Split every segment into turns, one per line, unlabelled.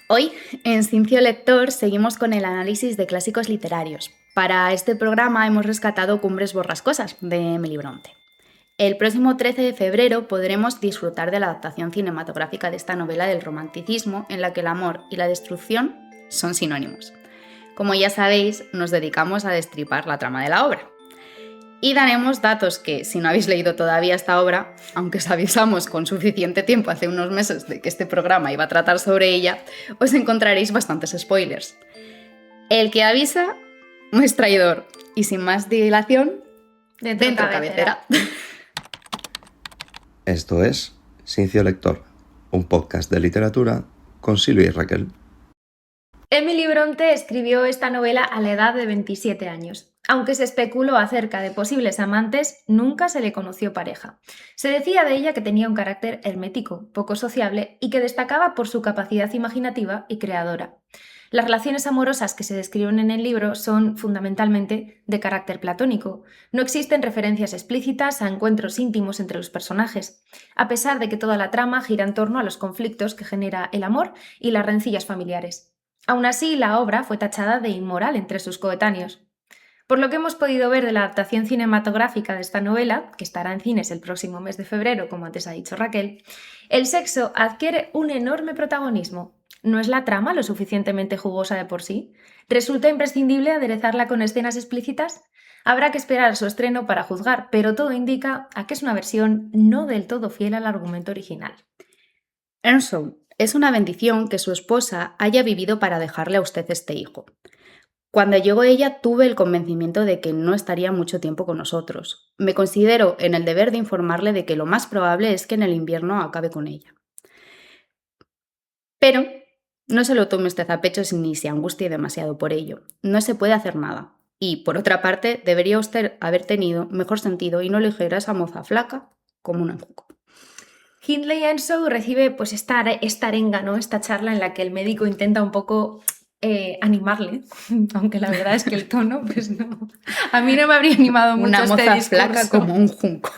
Hoy, en Cincio Lector, seguimos con el análisis de clásicos literarios. Para este programa hemos rescatado Cumbres borrascosas, de Emily Bronte. El próximo 13 de febrero podremos disfrutar de la adaptación cinematográfica de esta novela del romanticismo, en la que el amor y la destrucción son sinónimos. Como ya sabéis, nos dedicamos a destripar la trama de la obra. Y daremos datos que, si no habéis leído todavía esta obra, aunque os avisamos con suficiente tiempo hace unos meses de que este programa iba a tratar sobre ella, os encontraréis bastantes spoilers. El que avisa no es traidor. Y sin más dilación, dentro cabecera.
Esto es Cincio Lector, un podcast de literatura con Silvia y Raquel.
Emily Bronte escribió esta novela a la edad de 27 años. Aunque se especuló acerca de posibles amantes, nunca se le conoció pareja. Se decía de ella que tenía un carácter hermético, poco sociable y que destacaba por su capacidad imaginativa y creadora. Las relaciones amorosas que se describen en el libro son fundamentalmente de carácter platónico. No existen referencias explícitas a encuentros íntimos entre los personajes, a pesar de que toda la trama gira en torno a los conflictos que genera el amor y las rencillas familiares. Aún así, la obra fue tachada de inmoral entre sus coetáneos. Por lo que hemos podido ver de la adaptación cinematográfica de esta novela, que estará en cines el próximo mes de febrero, como antes ha dicho Raquel, el sexo adquiere un enorme protagonismo. ¿No es la trama lo suficientemente jugosa de por sí? ¿Resulta imprescindible aderezarla con escenas explícitas? Habrá que esperar a su estreno para juzgar, pero todo indica a que es una versión no del todo fiel al argumento original.
Earnshaw, es una bendición que su esposa haya vivido para dejarle a usted este hijo. Cuando llegó ella tuve el convencimiento de que no estaría mucho tiempo con nosotros. Me considero en el deber de informarle de que lo más probable es que en el invierno acabe con ella. Pero no se lo tome usted a pecho ni se angustie demasiado por ello. No se puede hacer nada. Y, por otra parte, debería usted haber tenido mejor sentido y no elegir a esa moza flaca como un enjugo.
Hindley Earnshaw recibe pues esta arenga, ¿no? Esta charla en la que el médico intenta un poco animarle, aunque la verdad es que el tono, pues no. A mí no me habría animado mucho
Una
este
moza
discurso.
flaca como un junco.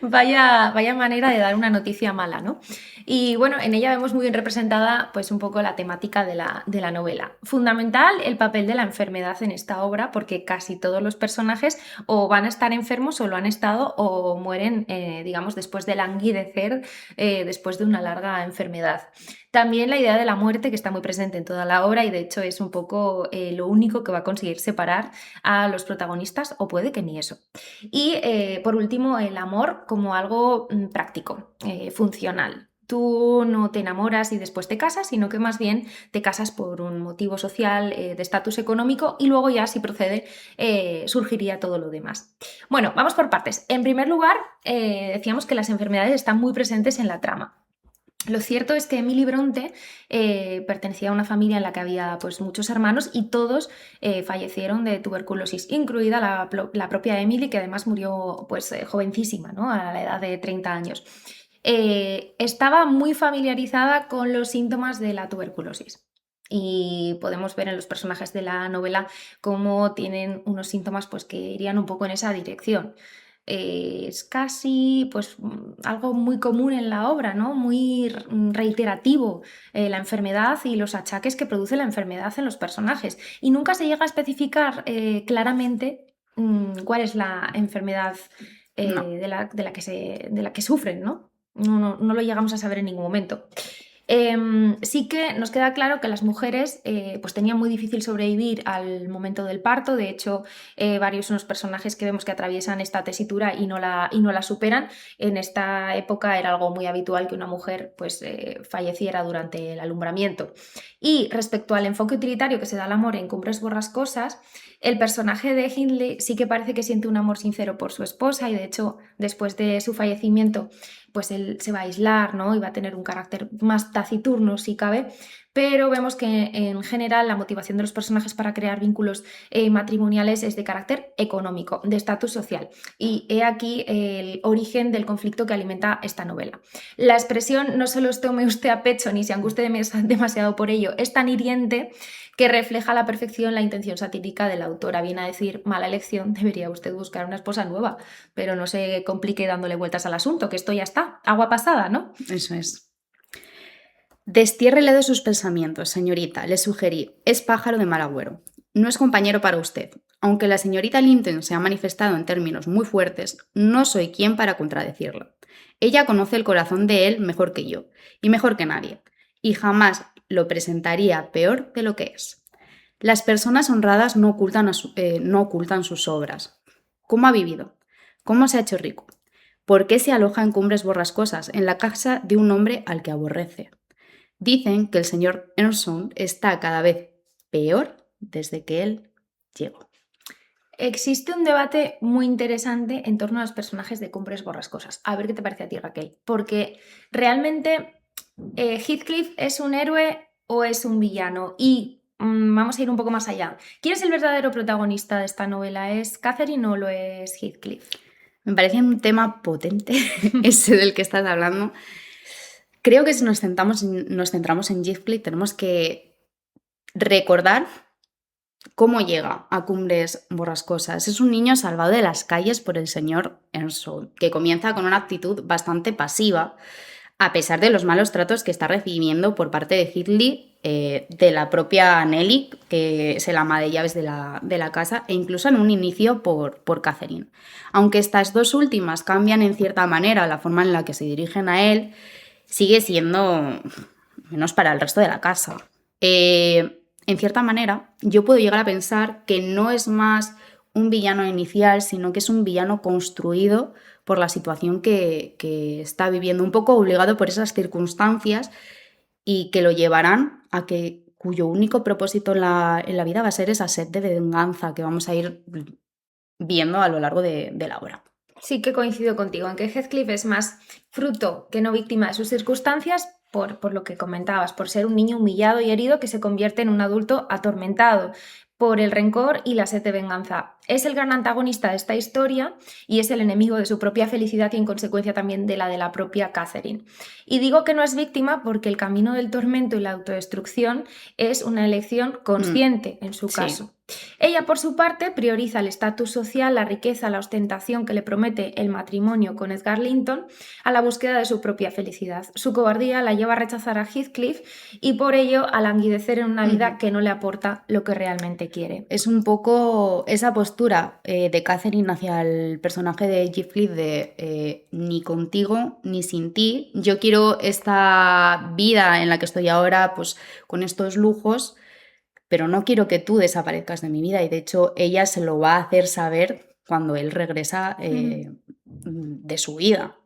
Vaya manera de dar una noticia mala, ¿no? Y bueno, en ella vemos muy bien representada pues un poco la temática de la novela. Fundamental el papel de la enfermedad en esta obra, porque casi todos los personajes o van a estar enfermos o lo han estado o mueren, digamos, después de languidecer, después de una larga enfermedad. También la idea de la muerte, que está muy presente en toda la obra y de hecho es un poco lo único que va a conseguir separar a los protagonistas, o puede que ni eso. Y por último, el amor como algo práctico, funcional. Tú no te enamoras y después te casas, sino que más bien te casas por un motivo social, de estatus económico, y luego ya, si procede, surgiría todo lo demás. Bueno, vamos por partes. En primer lugar, decíamos que las enfermedades están muy presentes en la trama. Lo cierto es que Emily Bronte pertenecía a una familia en la que había pues, muchos hermanos y todos fallecieron de tuberculosis, incluida la propia Emily, que además murió pues, jovencísima, ¿no? A la edad de 30 años. Estaba muy familiarizada con los síntomas de la tuberculosis. Y podemos ver en los personajes de la novela cómo tienen unos síntomas pues, que irían un poco en esa dirección. Es casi pues, algo muy común en la obra, ¿no? Muy reiterativo, la enfermedad y los achaques que produce la enfermedad en los personajes. Y nunca se llega a especificar claramente cuál es la enfermedad
No.
de la que sufren, ¿no? No lo llegamos a saber en ningún momento. Sí que nos queda claro que las mujeres pues tenían muy difícil sobrevivir al momento del parto. De hecho, varios son los personajes que vemos que atraviesan esta tesitura y no la superan. En esta época era algo muy habitual que una mujer pues, falleciera durante el alumbramiento. Y respecto al enfoque utilitario que se da al amor en Cumbres borrascosas, el personaje de Hindley sí que parece que siente un amor sincero por su esposa, y de hecho, después de su fallecimiento, pues él se va a aislar, ¿no? Y va a tener un carácter más taciturno, si cabe, pero vemos que en general la motivación de los personajes para crear vínculos matrimoniales es de carácter económico, de estatus social. Y he aquí el origen del conflicto que alimenta esta novela. La expresión "no se los tome usted a pecho ni se angustie demasiado por ello" es tan hiriente que refleja a la perfección la intención satírica de la autora. Viene a decir: mala elección, debería usted buscar una esposa nueva, pero no se complique dándole vueltas al asunto, que esto ya está, agua pasada, ¿no?
Eso es. Destiérrele de sus pensamientos, señorita, le sugerí. Es pájaro de mal agüero. No es compañero para usted. Aunque la señorita Linton se ha manifestado en términos muy fuertes, no soy quien para contradecirlo. Ella conoce el corazón de él mejor que yo, y mejor que nadie, y jamás lo presentaría peor de lo que es. Las personas honradas no ocultan sus obras. ¿Cómo ha vivido? ¿Cómo se ha hecho rico? ¿Por qué se aloja en Cumbres Borrascosas, en la casa de un hombre al que aborrece? Dicen que el señor Earnshaw está cada vez peor desde que él llegó.
Existe un debate muy interesante en torno a los personajes de Cumbres Borrascosas. A ver qué te parece a ti, Raquel. Porque realmente Heathcliff es un héroe o es un villano. Y vamos a ir un poco más allá. ¿Quién es el verdadero protagonista de esta novela? ¿Es Catherine o lo es Heathcliff?
Me parece un tema potente ese del que estás hablando. Creo que si nos centramos en Heathcliff tenemos que recordar cómo llega a Cumbres Borrascosas. Es un niño salvado de las calles por el señor Earnshaw, que comienza con una actitud bastante pasiva, a pesar de los malos tratos que está recibiendo por parte de Heathcliff, de la propia Nelly, que es el ama de llaves de la casa, e incluso en un inicio por Catherine. Aunque estas dos últimas cambian en cierta manera la forma en la que se dirigen a él, sigue siendo menos para el resto de la casa. En cierta manera, yo puedo llegar a pensar que no es más un villano inicial, sino que es un villano construido por la situación que está viviendo, un poco obligado por esas circunstancias y que lo llevarán a que cuyo único propósito en la vida va a ser esa sed de venganza que vamos a ir viendo a lo largo de la obra.
Sí que coincido contigo en que Heathcliff es más fruto que no víctima de sus circunstancias, por lo que comentabas, por ser un niño humillado y herido que se convierte en un adulto atormentado por el rencor y la sed de venganza. Es el gran antagonista de esta historia y es el enemigo de su propia felicidad y en consecuencia también de la propia Catherine. Y digo que no es víctima porque el camino del tormento y la autodestrucción es una elección consciente en su caso. Ella, por su parte, prioriza el estatus social, la riqueza, la ostentación que le promete el matrimonio con Edgar Linton a la búsqueda de su propia felicidad. Su cobardía la lleva a rechazar a Heathcliff y por ello a languidecer en una vida que no le aporta lo que realmente quiere.
Es un poco esa postura de Catherine hacia el personaje de Heathcliff de ni contigo ni sin ti. Yo quiero esta vida en la que estoy ahora, pues con estos lujos, pero no quiero que tú desaparezcas de mi vida. Y de hecho ella se lo va a hacer saber cuando él regresa de su vida.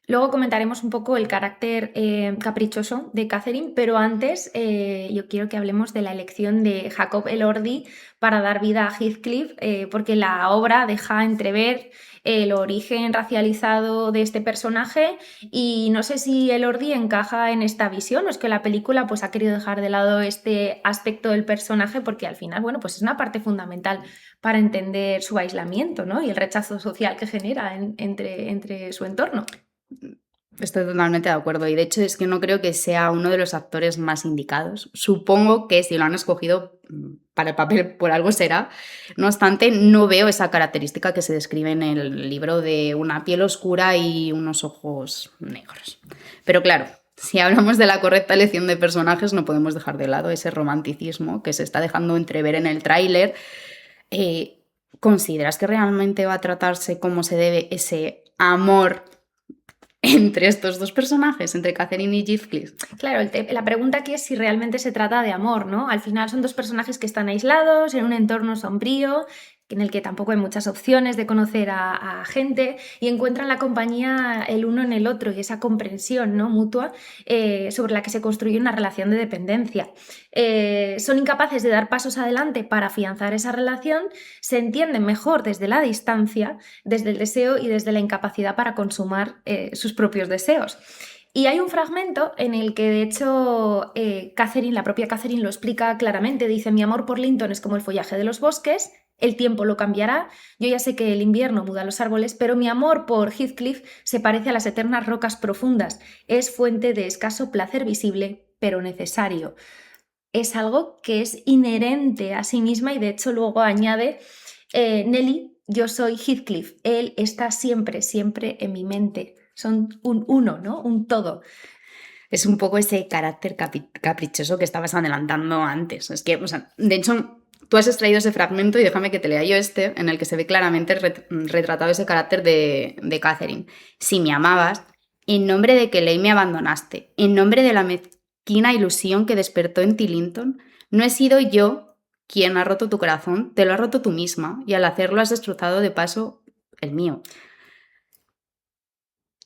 Luego comentaremos un poco el carácter caprichoso de Catherine, pero antes yo quiero que hablemos de la elección de Jacob Elordi para dar vida a Heathcliff, porque la obra deja entrever el origen racializado de este personaje y no sé si Elordi encaja en esta visión o es que la película pues, ha querido dejar de lado este aspecto del personaje porque al final bueno, pues es una parte fundamental para entender su aislamiento, ¿no? Y el rechazo social que genera entre su entorno.
Estoy totalmente de acuerdo y de hecho es que no creo que sea uno de los actores más indicados. Supongo que si lo han escogido para el papel por algo será. No obstante, no veo esa característica que se describe en el libro de una piel oscura y unos ojos negros. Pero claro, si hablamos de la correcta elección de personajes no podemos dejar de lado ese romanticismo que se está dejando entrever en el tráiler. ¿Consideras que realmente va a tratarse como se debe ese amor entre estos dos personajes, entre Catherine y Heathcliff?
Claro, la pregunta aquí es si realmente se trata de amor, ¿no? Al final son dos personajes que están aislados en un entorno sombrío, en el que tampoco hay muchas opciones de conocer a gente y encuentran la compañía el uno en el otro y esa comprensión, ¿no? mutua sobre la que se construye una relación de dependencia. Son incapaces de dar pasos adelante para afianzar esa relación, se entienden mejor desde la distancia, desde el deseo y desde la incapacidad para consumar sus propios deseos. Y hay un fragmento en el que, de hecho, la propia Catherine lo explica claramente. Dice, mi amor por Linton es como el follaje de los bosques, el tiempo lo cambiará, yo ya sé que el invierno muda los árboles, pero mi amor por Heathcliff se parece a las eternas rocas profundas, es fuente de escaso placer visible, pero necesario. Es algo que es inherente a sí misma y de hecho luego añade, Nelly, yo soy Heathcliff, él está siempre, siempre en mi mente. Son un uno, ¿no? Un todo.
es un poco ese carácter caprichoso que estabas adelantando antes. Es que, o sea, de hecho, tú has extraído ese fragmento y déjame que te lea yo en el que se ve claramente retratado ese carácter de Catherine. Si me amabas, en nombre de que Leigh me abandonaste, en nombre de la mezquina ilusión que despertó en ti Linton, no he sido yo quien ha roto tu corazón, te lo has roto tú misma, y al hacerlo has destrozado de paso el mío.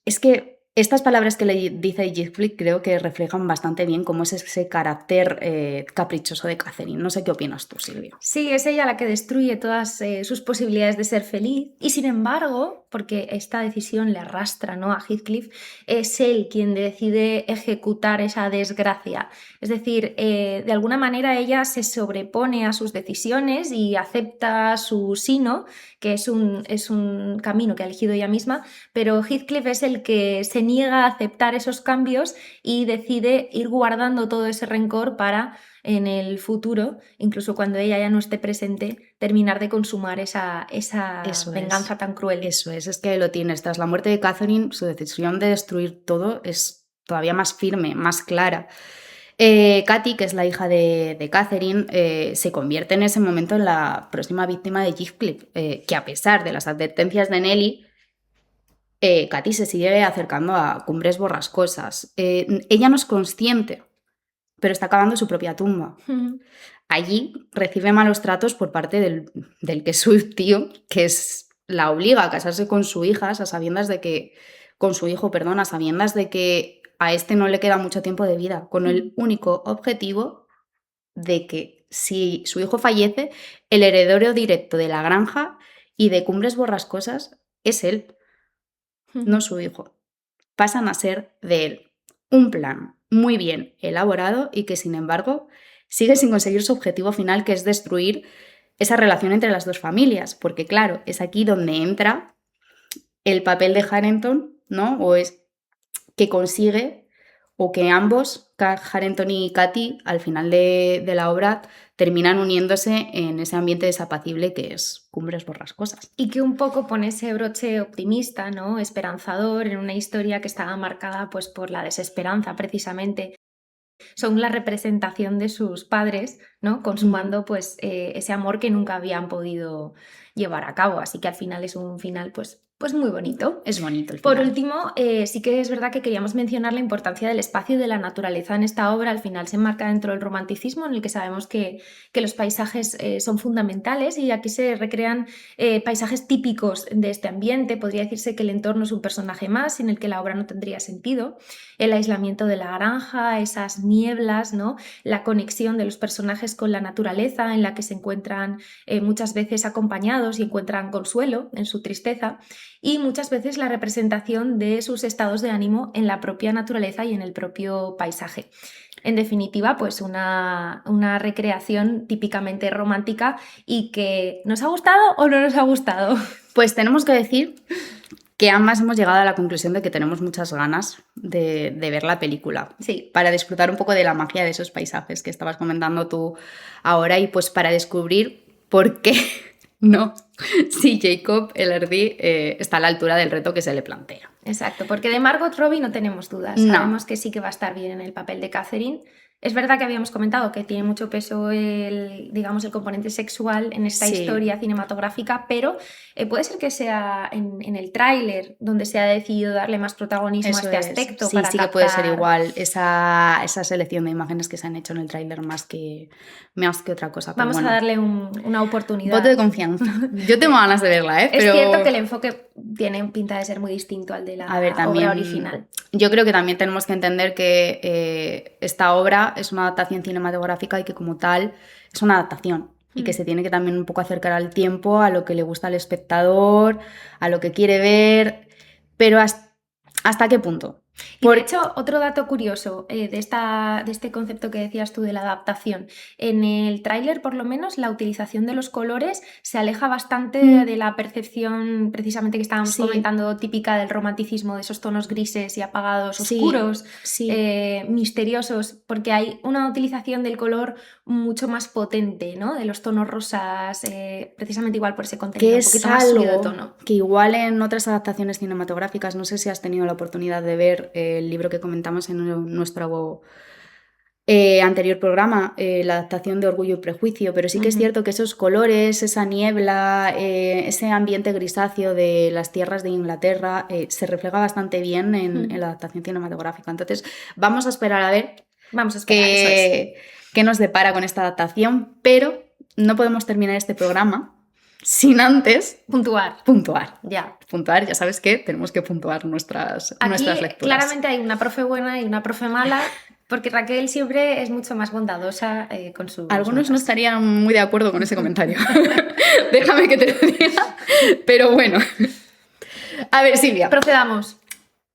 Es que estas palabras que le dice Heathcliff creo que reflejan bastante bien cómo es ese carácter caprichoso de Catherine. No sé qué opinas tú, Silvia.
Sí, es ella la que destruye todas sus posibilidades de ser feliz y sin embargo, porque esta decisión le arrastra, ¿no?, a Heathcliff, es él quien decide ejecutar esa desgracia. Es decir, de alguna manera ella se sobrepone a sus decisiones y acepta su sino, que es un camino que ha elegido ella misma, pero Heathcliff es el que se niega a aceptar esos cambios y decide ir guardando todo ese rencor para en el futuro, incluso cuando ella ya no esté presente, terminar de consumar esa venganza tan cruel.
Eso es que lo tienes. Tras la muerte de Catherine, su decisión de destruir todo es todavía más firme, más clara. Katy, que es la hija de Catherine, se convierte en ese momento en la próxima víctima de Heathcliff, que a pesar de las advertencias de Nelly, Katy se sigue acercando a cumbres borrascosas. Ella no es consciente, pero está cavando su propia tumba. Allí recibe malos tratos por parte del que es su tío, que la obliga a casarse con su hija, a sabiendas de que, con su hijo, perdón, a sabiendas de que a este no le queda mucho tiempo de vida, con el único objetivo de que si su hijo fallece, el heredero directo de la granja y de Cumbres Borrascosas es él, no su hijo. Pasan a ser de él. Un plan muy bien elaborado y que, sin embargo, sigue sin conseguir su objetivo final, que es destruir esa relación entre las dos familias, porque claro, es aquí donde entra el papel de Hareton, ¿no? O es que consigue, o que ambos, Hareton y Katy, al final de la obra, terminan uniéndose en ese ambiente desapacible que es Cumbres Borrascosas.
Y que un poco pone ese broche optimista, ¿no?, esperanzador, en una historia que estaba marcada pues, por la desesperanza, precisamente. Son la representación de sus padres, ¿no?, consumando pues, ese amor que nunca habían podido llevar a cabo. Así que al final es un final pues muy bonito.
Es bonito el final.
Por último, sí que es verdad que queríamos mencionar la importancia del espacio y de la naturaleza en esta obra. Al final se enmarca dentro del romanticismo, en el que sabemos que los paisajes son fundamentales, y aquí se recrean paisajes típicos de este ambiente. Podría decirse que el entorno es un personaje más, sin el que la obra no tendría sentido. El aislamiento de la granja, esas nieblas, ¿no?, la conexión de los personajes con la naturaleza, en la que se encuentran muchas veces acompañados y encuentran consuelo en su tristeza, y muchas veces la representación de sus estados de ánimo en la propia naturaleza y en el propio paisaje. En definitiva, pues una recreación típicamente romántica, y que ¿nos ha gustado o no nos ha gustado?
Pues tenemos que decir que ambas hemos llegado a la conclusión de que tenemos muchas ganas de ver la película.
Sí.
Para disfrutar un poco de la magia de esos paisajes que estabas comentando tú ahora, y pues para descubrir por qué no, si Jacob Elordi está a la altura del reto que se le plantea.
Exacto, porque de Margot Robbie no tenemos dudas.
No.
Sabemos que sí que va a estar bien en el papel de Catherine. Es verdad que habíamos comentado que tiene mucho peso el componente sexual en esta historia cinematográfica, pero puede ser que sea en el tráiler donde se ha decidido darle más protagonismo a este aspecto.
Sí, sí que puede ser igual esa selección de imágenes que se han hecho en el tráiler más que otra cosa.
Vamos a darle una oportunidad.
Voto de confianza. Yo tengo ganas de verla, ¿eh?
Es cierto que el enfoque tiene pinta de ser muy distinto al de la obra original.
Yo creo que también tenemos que entender que esta obra es una adaptación cinematográfica y que como tal es una adaptación y que se tiene que también un poco acercar al tiempo, a lo que le gusta al espectador, a lo que quiere ver, pero ¿hasta qué punto?
Y de hecho, otro dato curioso de este concepto que decías tú de la adaptación, en el tráiler por lo menos la utilización de los colores se aleja bastante de la percepción precisamente que estábamos comentando, típica del romanticismo, de esos tonos grises y apagados, oscuros, misteriosos, porque hay una utilización del color mucho más potente, ¿no?, de los tonos rosas, precisamente igual por ese contenido un poquito más subido de tono.
Que igual en otras adaptaciones cinematográficas, no sé si has tenido la oportunidad de ver leer el libro que comentamos en nuestro anterior programa, la adaptación de Orgullo y Prejuicio, pero sí que es cierto que esos colores, esa niebla, ese ambiente grisáceo de las tierras de Inglaterra se refleja bastante bien en la adaptación cinematográfica. Entonces, vamos a esperar a ver qué nos depara con esta adaptación, pero no podemos terminar este programa sin antes
puntuar.
Puntuar, ya sabes que tenemos que puntuar nuestras lecturas.
Claramente hay una profe buena y una profe mala, porque Raquel siempre es mucho más bondadosa con sus
Algunos
notas.
no estarían muy de acuerdo con ese comentario. Déjame que te lo diga. Pero bueno. A ver, Silvia.
Procedamos.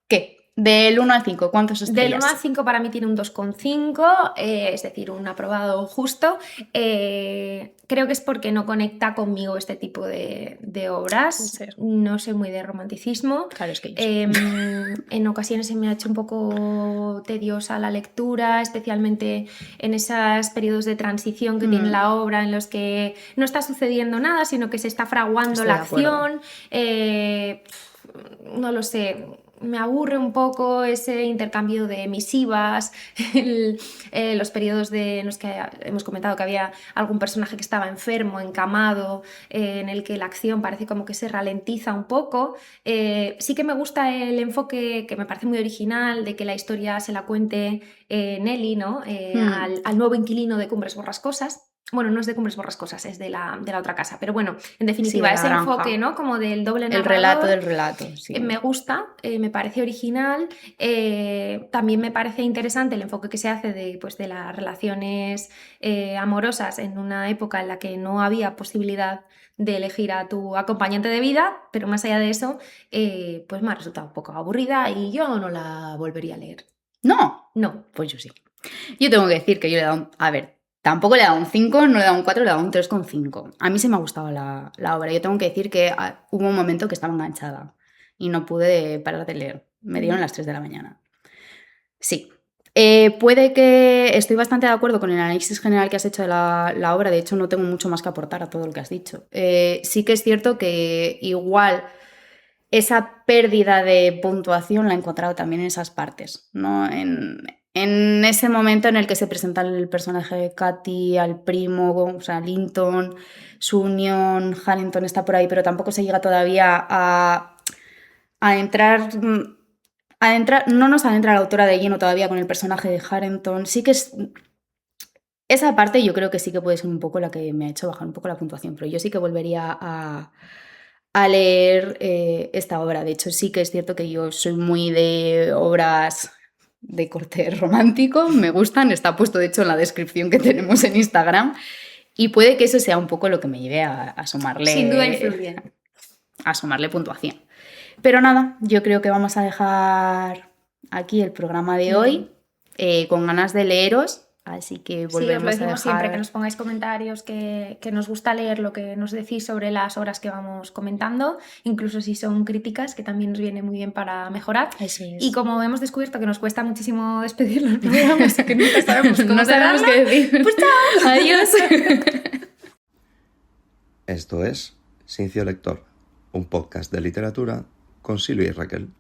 ¿Qué? Del 1 al 5, ¿cuántos estrellas?
Del 1 al 5 para mí tiene un 2,5, es decir, un aprobado justo. Creo que es porque no conecta conmigo este tipo de obras. No soy muy de romanticismo.
Claro, es que yo
en ocasiones se me ha hecho un poco tediosa la lectura, especialmente en esos periodos de transición que tiene la obra, en los que no está sucediendo nada, sino que se está fraguando la acción. No lo sé. Me aburre un poco ese intercambio de misivas, los periodos en los que hemos comentado que había algún personaje que estaba enfermo, encamado, en el que la acción parece como que se ralentiza un poco. Sí que me gusta el enfoque, que me parece muy original, de que la historia se la cuente Nelly, ¿no? Al nuevo inquilino de Cumbres Borrascosas. Bueno, no es de Cumbres Borrascosas, es de la otra casa, pero bueno, en definitiva,
sí,
ese enfoque, ¿no? Como del doble narrador.
El relato del relato, sí.
Me gusta, me parece original. También me parece interesante el enfoque que se hace de las relaciones amorosas en una época en la que no había posibilidad de elegir a tu acompañante de vida, pero más allá de eso, pues me ha resultado un poco aburrida y yo no la volvería a leer.
¿No?
No.
Pues yo sí. Yo tengo que decir que yo le he dado a ver, tampoco le he dado un 5, no le he dado un 4, le he dado un 3,5. A mí sí me ha gustado la obra. Yo tengo que decir que hubo un momento que estaba enganchada y no pude parar de leer. Me dieron las 3 de la mañana. Sí. Puede que estoy bastante de acuerdo con el análisis general que has hecho de la obra. De hecho, no tengo mucho más que aportar a todo lo que has dicho. Sí que es cierto que igual esa pérdida de puntuación la he encontrado también en esas partes, ¿no? En ese momento en el que se presenta el personaje de Katy, al primo, o sea, Linton, su unión, Harrington está por ahí, pero tampoco se llega todavía a entrar, no nos adentra la autora de lleno todavía con el personaje de Harrington. Sí que es... Esa parte yo creo que sí que puede ser un poco la que me ha hecho bajar un poco la puntuación, pero yo sí que volvería a leer esta obra. De hecho, sí que es cierto que yo soy muy de obras de corte romántico, me gustan, está puesto de hecho en la descripción que tenemos en Instagram, y puede que eso sea un poco lo que me lleve a sumarle...
Sin duda influye.
A sumarle puntuación. Pero nada, yo creo que vamos a dejar aquí el programa de hoy, con ganas de leeros. Así que volvemos
os lo decimos
a dejar...
siempre, que nos pongáis comentarios, que nos gusta leer lo que nos decís sobre las obras que vamos comentando, incluso si son críticas, que también nos viene muy bien para mejorar.
Eso es.
Y como hemos descubierto que nos cuesta muchísimo despedir los programas, que nunca sabemos cómo
no sabemos qué decir.
Pues chao.
Adiós.
Esto es Ciencio Lector, un podcast de literatura con Silvia y Raquel.